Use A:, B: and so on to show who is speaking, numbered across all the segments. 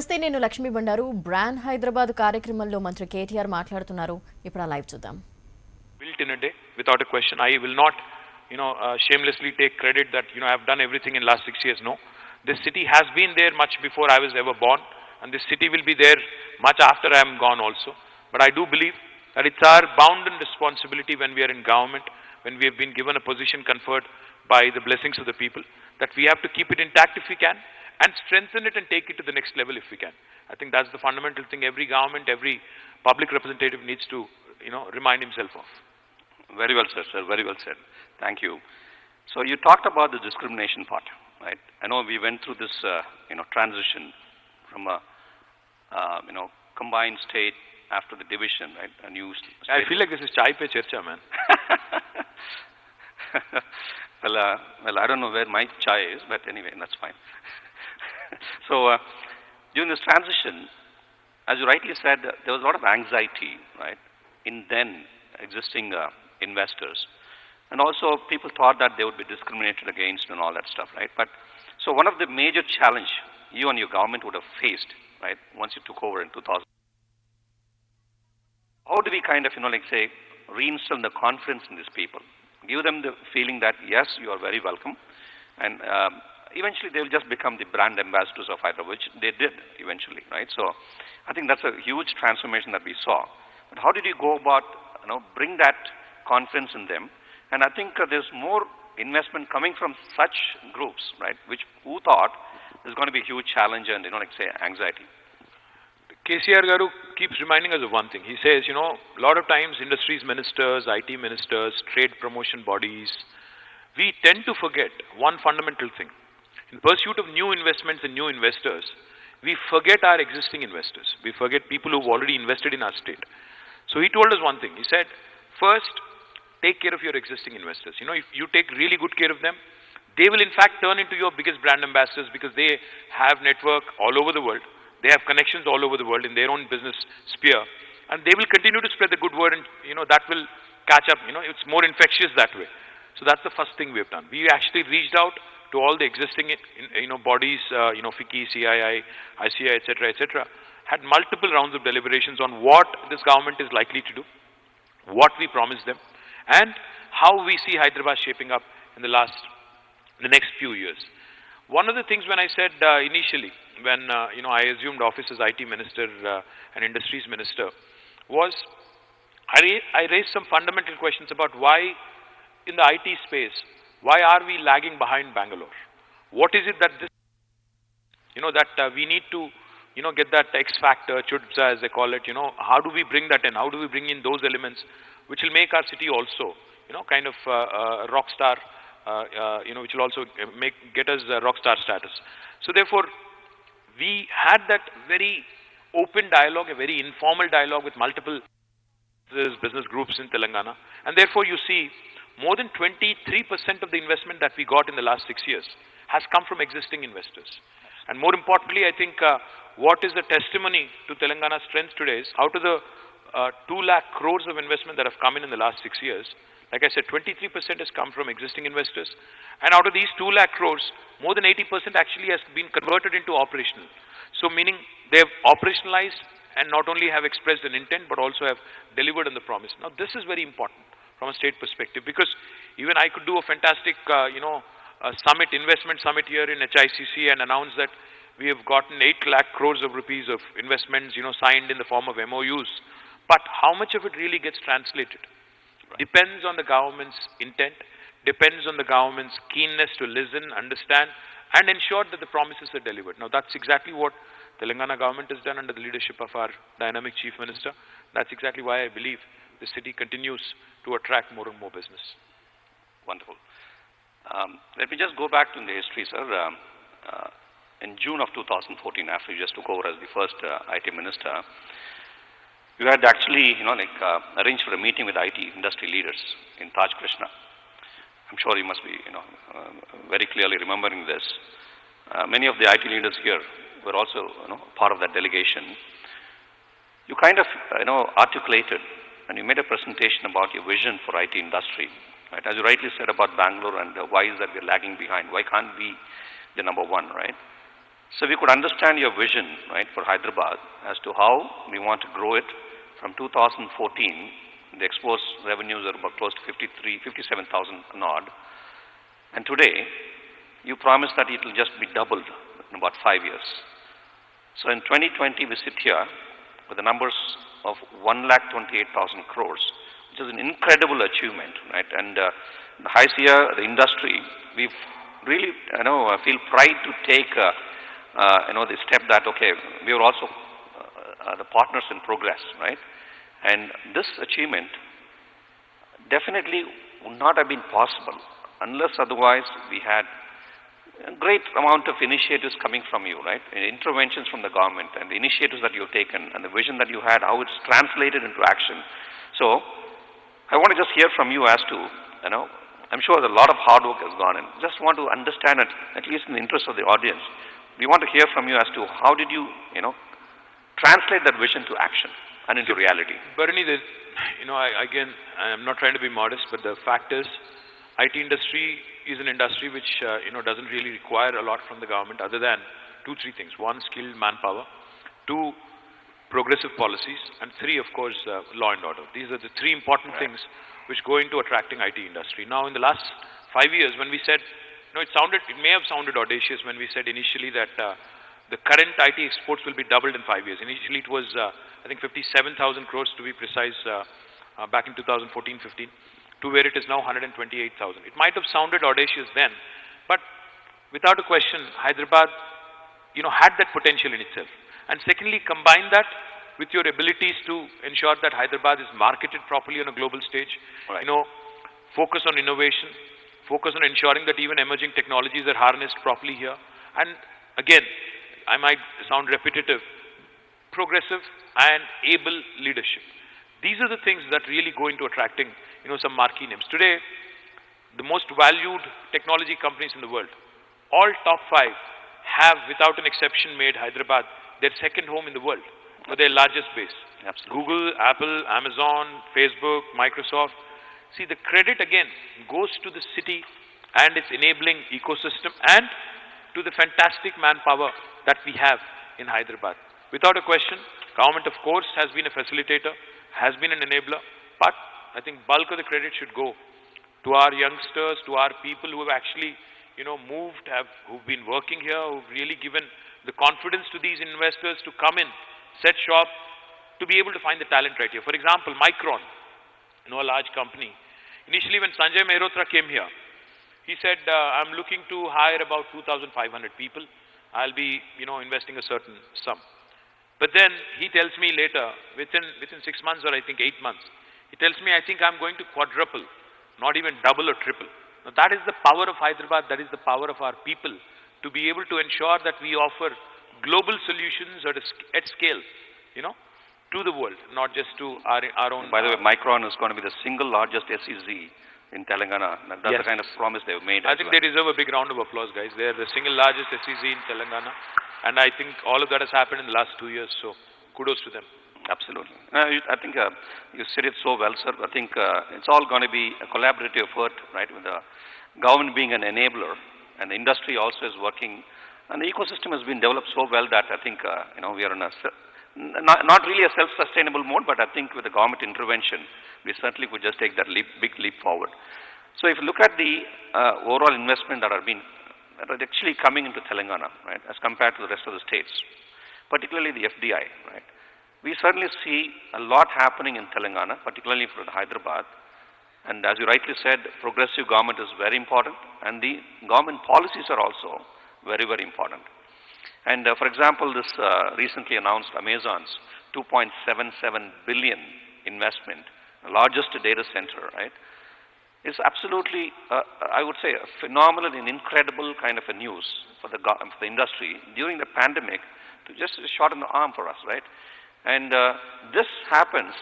A: నమస్తే నేను లక్ష్మీ బండారు బ్రాండ్ హైదరాబాద్ కార్యక్రమంలో మంత్రి KTR మాట్లాడుతున్నారు ఇప్పుడు ఆ లైవ్ చూద్దాం
B: Built in a day without a question. I will not shamelessly take credit that I have done everything in last 6 years. No, this city has been there much before I was ever born, and this city will be there much after I am gone also. But I do believe that it's our bounden responsibility when we are in government, when we have been given a position conferred by the blessings of the people, that we have to keep it intact if we can, and strengthen it and take it to the next level if we can. I think that's the fundamental thing every government, every public representative needs to remind himself of.
C: Very well said, sir. Very well said. Thank you. So you talked about the discrimination part, right? I know we went through this, transition from a, combined state after the division, right? A new state.
B: I feel like this is chai pe charcha, man.
C: Well, I don't know where my chai is, but anyway, that's fine. So during this transition, as you rightly said, there was a lot of anxiety, right, in then existing investors. And also people thought that they would be discriminated against and all that stuff, right? But so one of the major challenge you and your government would have faced, right, once you took over in 2000, how do we kind of, say, reinstill the confidence in these people? Give them the feeling that, yes, you are very welcome. And eventually they will just become the brand ambassadors of Hyderabad, which they did eventually, right? So I think that's a huge transformation that we saw. But how did you go about, bring that confidence in them? And I think there's more investment coming from such groups, right, who thought there's going to be a huge challenge and, say, anxiety.
B: KCR Garu keeps reminding us of one thing. He says, a lot of times industries ministers, IT ministers, trade promotion bodies, we tend to forget one fundamental thing. In pursuit of new investments and new investors, we forget our existing investors. We forget people who've already invested in our state. So he told us one thing. He said, first, take care of your existing investors. If you take really good care of them, they will in fact turn into your biggest brand ambassadors because they have network all over the world. They have connections all over the world in their own business sphere. And they will continue to spread the good word and, that will catch up. It's more infectious that way. So that's the first thing we have done. We actually reached out to all the existing, bodies, HICC, CII, ICI, etc., had multiple rounds of deliberations on what this government is likely to do, what we promised them, and how we see Hyderabad shaping up in the next few years. One of the things when I said initially, when I assumed office as IT Minister and Industries Minister, was I raised some fundamental questions about why in the IT space, why are we lagging behind Bangalore? What is it that we need to get that X factor, chudza as they call it, how do we bring that in? How do we bring in those elements which will make our city also, kind of rock star, which will also get us rock star status. So therefore, we had that very open dialogue, a very informal dialogue with multiple business groups in Telangana. And therefore, you see, more than 23% of the investment that we got in the last 6 years has come from existing investors. And more importantly, I think what is the testimony to Telangana's strength today is out of the 2 lakh crores of investment that have come in the last 6 years, like I said, 23% has come from existing investors. And out of these 2 lakh crores, more than 80% actually has been converted into operational. So meaning they have operationalized and not only have expressed an intent, but also have delivered on the promise. Now this is very important from a state perspective, because even I could do a fantastic, investment summit here in HICC and announce that we have gotten 8 lakh crores of rupees of investments, signed in the form of MOUs. But how much of it really gets translated depends on the government's intent, depends on the government's keenness to listen, understand, and ensure that the promises are delivered. Now that's exactly what Telangana government has done under the leadership of our dynamic Chief Minister. That's exactly why I believe the city continues to attract more and more business.
C: Wonderful. Let me just go back to the history, sir. In June of 2014, after you just took over as the first IT Minister, you had actually, arranged for a meeting with IT industry leaders in Taj Krishna. I'm sure you must be, very clearly remembering this. Many of the IT leaders here were also, part of that delegation. You kind of, articulated and you made a presentation about your vision for IT industry, right? As you rightly said about Bangalore and why is that we're lagging behind? Why can't we be the number one, right? So we could understand your vision, right, for Hyderabad as to how we want to grow it. From 2014, the exports revenues are about close to 57,000 and odd. And today, you promised that it will just be doubled in about 5 years. So in 2020, we sit here with the numbers of 1,28,000 crores, which is an incredible achievement, right? And the HICC, the industry, we've really, feel pride to take, the step that, okay, we are also the partners in progress, right? And this achievement definitely would not have been possible unless otherwise we had a great amount of initiatives coming from you, right? Interventions from the government and the initiatives that you've taken and the vision that you had, how it's translated into action. So I want to just hear from you as to, I'm sure a lot of hard work has gone in. Just want to understand it, at least in the interest of the audience. We want to hear from you as to how did you, translate that vision to action and into reality.
B: Bharani, I'm not trying to be modest, but the fact is, IT industry is an industry which, doesn't really require a lot from the government other than 2-3 things. One, skilled manpower. 2, progressive policies. And 3, of course, law and order. These are the 3 important things which go into attracting IT industry. Now, in the last 5 years, when we said, it may have sounded audacious when we said initially that the current IT exports will be doubled in 5 years. Initially, it was, I think, 57,000 crores to be precise, back in 2014-15, to where it is now 128,000. It might have sounded audacious then, but without a question, Hyderabad, had that potential in itself. And secondly, combine that with your abilities to ensure that Hyderabad is marketed properly on a global stage.
C: Right.
B: Focus on innovation, focus on ensuring that even emerging technologies are harnessed properly here. And again, I might sound repetitive, progressive and able leadership. These are the things that really go into attracting, some marquee names. Today, the most valued technology companies in the world, all top 5 have, without an exception, made Hyderabad their second home in the world, for their largest base.
C: Absolutely.
B: Google, Apple, Amazon, Facebook, Microsoft. See, the credit again goes to the city and its enabling ecosystem and to the fantastic manpower that we have in Hyderabad. Without a question, government of course has been a facilitator, has been an enabler, but I think bulk of the credit should go to our youngsters, to our people who have actually, moved, who've been working here, who've really given the confidence to these investors to come in, set shop, to be able to find the talent right here. For example, Micron, a large company. Initially when Sanjay Mehrotra came here, he said, I'm looking to hire about 2,500 people. I'll be, investing a certain sum. But then he tells me later, within 6 months or I think 8 months, he tells me, I think I'm going to quadruple, not even double or triple. Now that is the power of Hyderabad, that is the power of our people, to be able to ensure that we offer global solutions at scale, to the world, not just to our own.
C: By the way, Micron is going to be the single largest SEZ in Telangana. That's the kind of promise they've made.
B: I think they deserve a big round of applause, guys. They are the single largest SEZ in Telangana. And I think all of that has happened in the last 2 years. So kudos to them.
C: Absolutely. I think you said it so well, sir. I think it's all going to be a collaborative effort, right, with the government being an enabler and the industry also is working. And the ecosystem has been developed so well that I think, we are in a, not really a self-sustainable mode, but I think with the government intervention, we certainly could just take that big leap forward. So if you look at the overall investment that are actually coming into Telangana, right, as compared to the rest of the states, particularly the FDI, right, we certainly see a lot happening in Telangana, particularly for the Hyderabad. And as you rightly said, progressive government is very important, and the government policies are also very, very important. And for example, this recently announced Amazon's 2.77 billion investment, the largest data center, right, is absolutely, I would say, a phenomenal and incredible kind of a news for the industry during the pandemic to just shorten the arm for us, right? And this happens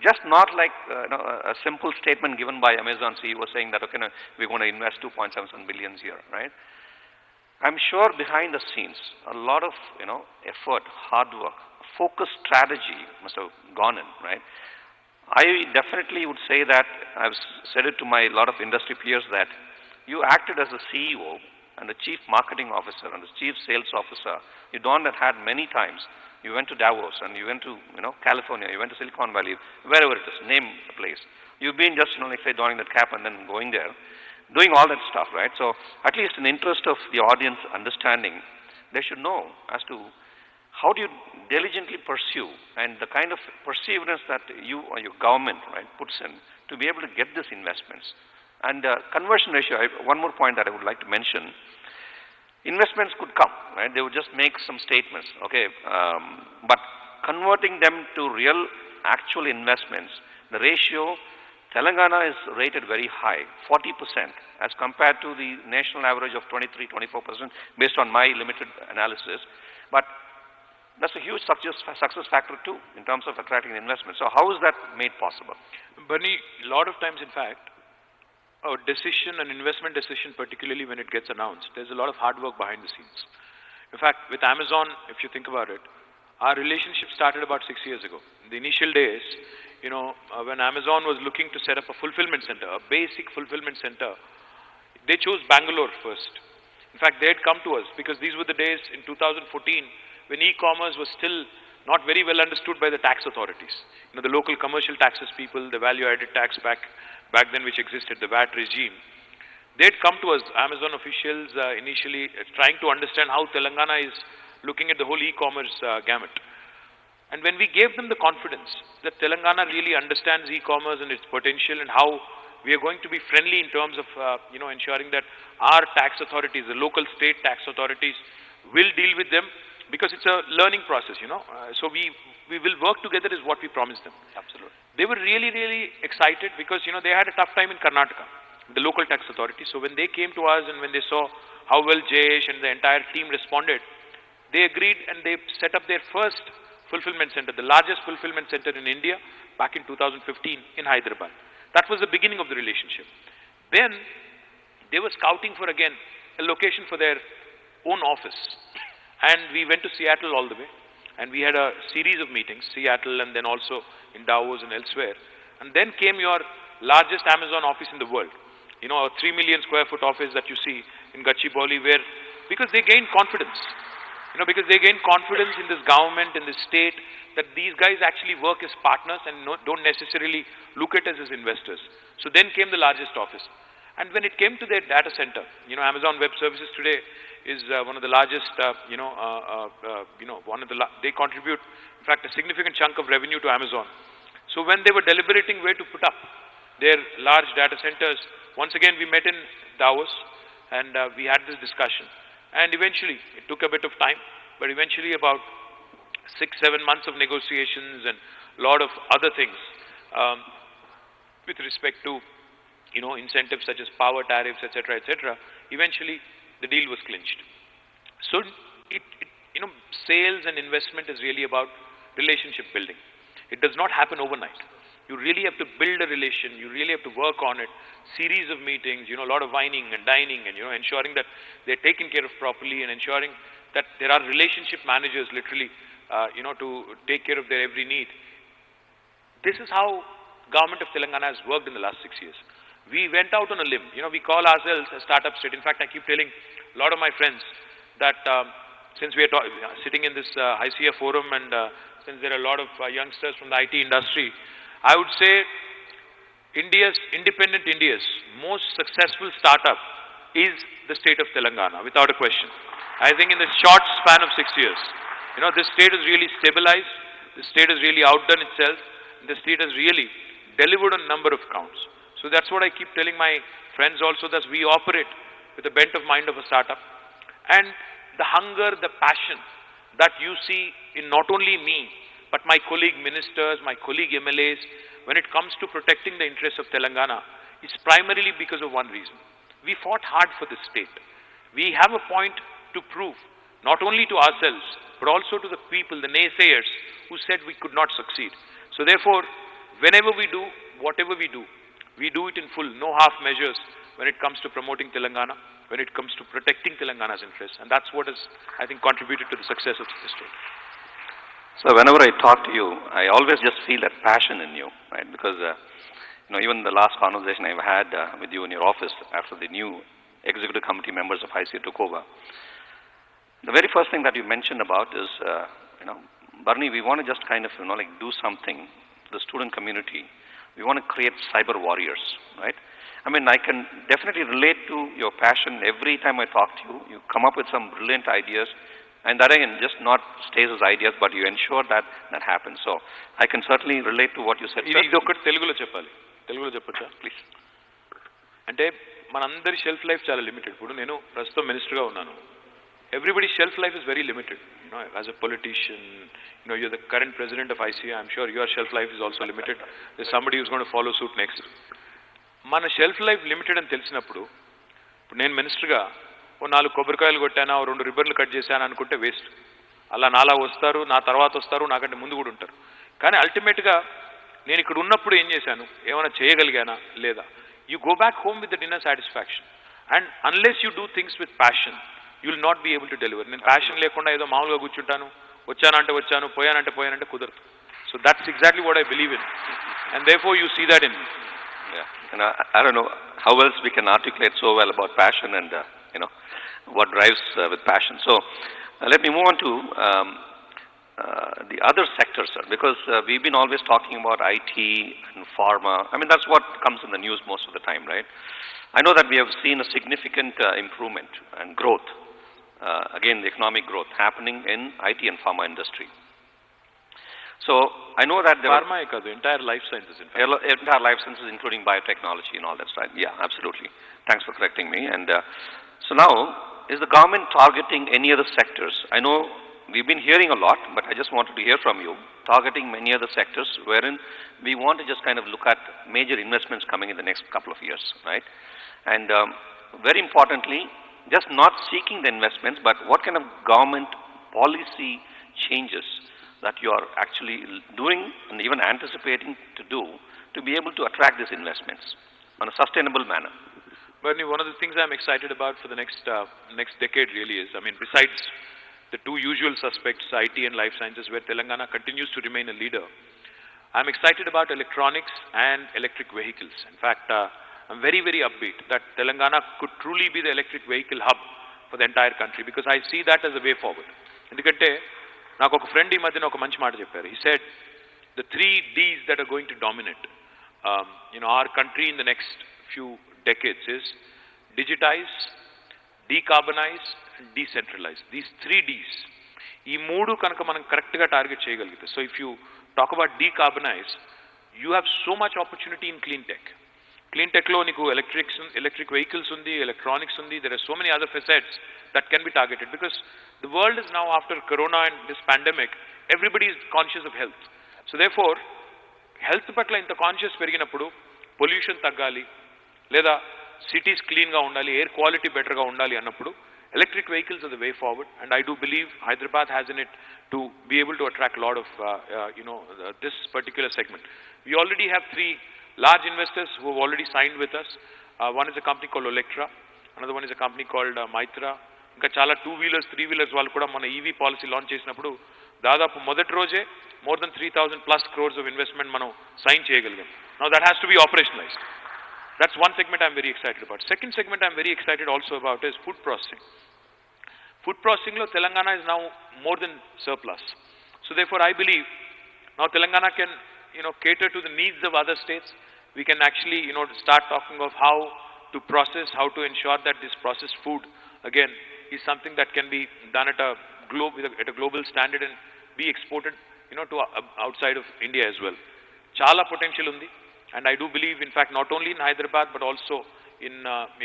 C: just not like a simple statement given by Amazon CEO saying that, okay, no, we're going to invest 2.77 billion here, right? I'm sure behind the scenes, a lot of, effort, hard work, focused strategy must have gone in, right? I definitely would say that, I've said it to my lot of industry peers, that you acted as a CEO and the chief marketing officer and the chief sales officer, you donned that hat many times. You went to Davos and you went to, California, you went to Silicon Valley, wherever it is, name a place. You've been just, like say, donning that cap and then going there, doing all that stuff, right? So at least in the interest of the audience understanding, they should know as to how do you diligently pursue and the kind of perseverance that you or your government, right, puts in to be able to get these investments. And conversion ratio, one more point that I would like to mention, investments could come, right? They would just make some statements, okay? But converting them to real actual investments, the ratio, Telangana is rated very high, 40%, as compared to the national average of 23, 24%, based on my limited analysis. But that's a huge success factor too, in terms of attracting investment. So how is that made possible?
B: Bunny, a lot of times, in fact, a decision, an investment decision, particularly when it gets announced, there's a lot of hard work behind the scenes. In fact, with Amazon, if you think about it, our relationship started about 6 years ago. In the initial days, when Amazon was looking to set up a fulfillment center, a basic fulfillment center, they chose Bangalore first. In fact, they had come to us because these were the days in 2014 when e-commerce was still not very well understood by the tax authorities. The local commercial taxes people, the value-added tax back then which existed, the VAT regime. They had come to us, Amazon officials, initially trying to understand how Telangana is looking at the whole e-commerce gamut. And when we gave them the confidence that Telangana really understands e-commerce and its potential and how we are going to be friendly in terms of, ensuring that our tax authorities, the local state tax authorities, will deal with them because it's a learning process, So we will work together is what we promised them.
C: Absolutely.
B: They were really, really excited because, they had a tough time in Karnataka, the local tax authority. So when they came to us and when they saw how well Jayesh and the entire team responded, they agreed and they set up their first fulfillment center, the largest fulfillment center in India, back in 2015 in Hyderabad. That was the beginning of the relationship. Then they were scouting for, again, a location for their own office. And we went to Seattle all the way. And we had a series of meetings, Seattle and then also in Davos and elsewhere. And then came your largest Amazon office in the world. A 3 million square foot office that you see in Gachibowli, because they gained confidence. Because they gained confidence in this government, in this state, that these guys actually work as partners and don't necessarily look at us as investors. So then came the largest office. And when it came to their data center, Amazon Web Services today is one of the largest, they contribute, in fact, a significant chunk of revenue to Amazon. So when they were deliberating where to put up their large data centers, once again we met in Davos and we had this discussion. And eventually, it took a bit of time, but eventually about 6-7 months of negotiations and a lot of other things with respect to, incentives such as power tariffs, etc., eventually the deal was clinched. So, sales and investment is really about relationship building. It does not happen overnight. You really have to build a relation. You really have to work on it. Series of meetings, a lot of wining and dining and, ensuring that they're taken care of properly and ensuring that there are relationship managers literally, to take care of their every need. This is how government of Telangana has worked in the last 6 years. We went out on a limb. We call ourselves a startup state. In fact, I keep telling a lot of my friends that since we are sitting in this HICC forum and since there are a lot of youngsters from the IT industry, I would say independent India's most successful startup is the state of Telangana, without a question. I think in the short span of 6 years, this state has really stabilized, the state has really outdone itself, and the state has really delivered on a number of counts. So that's what I keep telling my friends also, that we operate with the bent of mind of a startup. And the hunger, the passion that you see in not only me, but my colleague ministers, my colleague MLAs, when it comes to protecting the interests of Telangana, is primarily because of one reason. We fought hard for this state. We have a point to prove, not only to ourselves, but also to the people, the naysayers, who said we could not succeed. So therefore, whenever we do, whatever we do it in full, no half measures when it comes to promoting Telangana, when it comes to protecting Telangana's interests. And that's what has, I think, contributed to the success of the state.
C: So whenever I talk to you, I always just feel that passion in you, right? Because, even the last conversation I've had with you in your office after the new executive committee members of HICC took over. The very first thing that you mentioned about is, Barney, we want to just kind of, like do something to the student community. We want to create cyber warriors, right? I mean, I can definitely relate to your passion. Every time I talk to you, you come up with some brilliant ideas, and that again just not stays as ideas, but you ensure that that happens. So I can certainly relate to what you said.
B: ఇది ఒకటి తెలుగులో చెప్పాలి. తెలుగులో చెప్పొచ్చా please? అంటే మనందరి shelf life చాలా limited. ఇప్పుడు నేను ప్రస్తుతం మినిస్టర్గా ఉన్నాను. Everybody's shelf life is very limited. As a politician, you're the current president of ICI. I'm sure your shelf life is also limited. There's somebody who's going to follow suit next. మన shelf life limited అని తెలిసినప్పుడు, ఇప్పుడు నేను మినిస్టర్గా ఓ 4 కొబ్బరికాయలు కొట్టానా, ఓ 2 రిబ్బన్లు cut చేశాను అనుకుంటే waste. అలా నాలా వస్తారు, నా తర్వాత వస్తారు, నాకంటే ముందు కూడా ఉంటారు. కానీ అల్టిమేట్గా నేను ఇక్కడ ఉన్నప్పుడు ఏం చేశాను, ఏమైనా చేయగలిగానా లేదా? You go back home with the inner satisfaction. And unless you do things with passion, you will not be able to deliver. నేను ప్యాషన్ లేకుండా ఏదో మామూలుగా కూర్చుంటాను, వచ్చానంటే వచ్చాను, పోయానంటే కుదరదు. So that's exactly what I believe in, and therefore you see that in me.
C: Yeah, and I don't know how else we can articulate so well about passion and what drives with passion. So let me move on to the other sectors, sir, because we've been always talking about IT and pharma. I mean, that's what comes in the news most of the time, right? I know that we have seen a significant improvement and growth. Again, the economic growth happening in IT and pharma industry. So I know that
B: pharma ekadu, entire life sciences, in fact.
C: Entire life sciences, including biotechnology and all that stuff. Yeah, absolutely. Thanks for correcting me. And so now, is the government targeting any other sectors? I know we've been hearing a lot, but I just wanted to hear from you, targeting many other sectors wherein we want to just kind of look at major investments coming in the next couple of years, right? And very importantly, just not seeking the investments, but what kind of government policy changes that you are actually doing and even anticipating to do to be able to attract these investments on a sustainable manner.
B: Bernie, one of the things I'm excited about for the next decade really is, I mean, besides the two usual suspects, IT and life sciences, where Telangana continues to remain a leader, I'm excited about electronics and electric vehicles. In fact, I'm very, very upbeat that Telangana could truly be the electric vehicle hub for the entire country, because I see that as a way forward. ఎందుకంటే నాకు ఒక friend ఈ మధ్యన ఒక మంచి మాట చెప్పారు. He said the 3 Ds that are going to dominate our country in the next few decades is digitize, decarbonize and decentralize. These 3 Ds. ఈ 3 కనుక మనం కరెక్ట్గా టార్గెట్ చేయగలిగితే, so if you talk about decarbonize, you have so much opportunity in clean tech. Clean tech lo niku electric vehicles undi, electronics undi, there are so many other facets that can be targeted, because the world is now, after corona and this pandemic, everybody is conscious of health. So therefore health patla inta conscious periginappudu pollution taggali, leda cities clean ga undali, air quality better ga undali annappudu electric vehicles are the way forward. And I do believe Hyderabad has in it to be able to attract a lot of this particular segment. We already have 3 large investors who have already signed with us. One is a company called Electra, another one is a company called Mitra. ఇంకా చాలా 2-wheelers 3-wheelers వాళ్ళు కూడా మన EV policy launch చేసినప్పుడు దాదాపు మొదటి రోజే more than 3,000+ crores of investment మనం సైన్ చేయగలిగాం. Now that has to be operationalized. That's one segment I'm very excited about. Second segment I'm very excited also about is food processing. Food processing lo Telangana is now more than surplus. So therefore I believe now Telangana can cater to the needs of other states. We can actually start talking of how to process, how to ensure that this processed food again is something that can be done at a global standard and be exported to outside of India as well. Chala potential undi, and I do believe, in fact, not only in Hyderabad but also in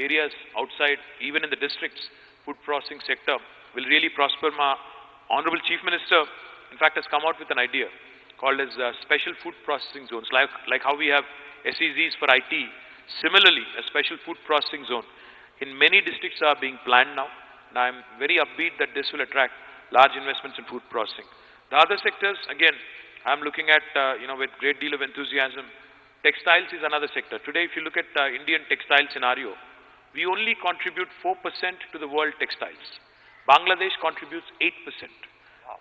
B: areas outside, even in the districts, food processing sector will really prosper. My Honorable Chief Minister, in fact, has come out with an idea called as special food processing zones, like how we have SEZs for IT. Similarly, a special food processing zone in many districts are being planned now, and I am very upbeat that this will attract large investments in food processing. The other sectors, again, I am looking at with great deal of enthusiasm. Textiles is another sector. Today, if you look at Indian textile scenario, we only contribute 4% to the world textiles. Bangladesh contributes 8%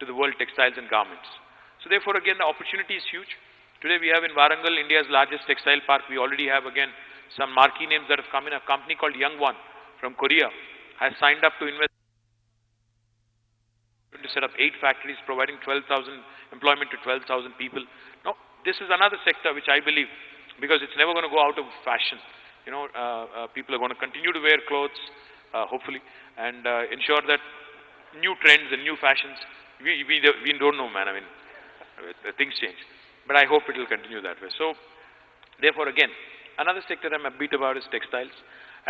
B: to the world textiles and garments. So therefore, again, the opportunity is huge. Today we have in Warangal, India's largest textile park. We already have, again, some marquee names that have come in. A company called Young One, from Korea has signed up to invest to set up 8 factories, providing 12,000 employment to 12,000 people. Now, this is another sector which I believe, because it's never going to go out of fashion. People are going to continue to wear clothes, hopefully, and ensure that new trends and new fashions, we don't know, man. I mean, things change. But I hope it will continue that way. So, therefore, again, another sector I'm upbeat about is textiles.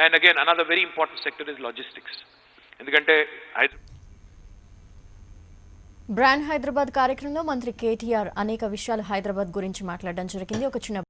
B: And again, another very important sector is logistics. ఎందుకంటే
A: brand Hyderabad కార్యక్రమంలో మంత్రి కేటీఆర్ అనేక విషయాలు హైదరాబాద్ గురించి మాట్లాడడం జరిగింది. ఒక చిన్న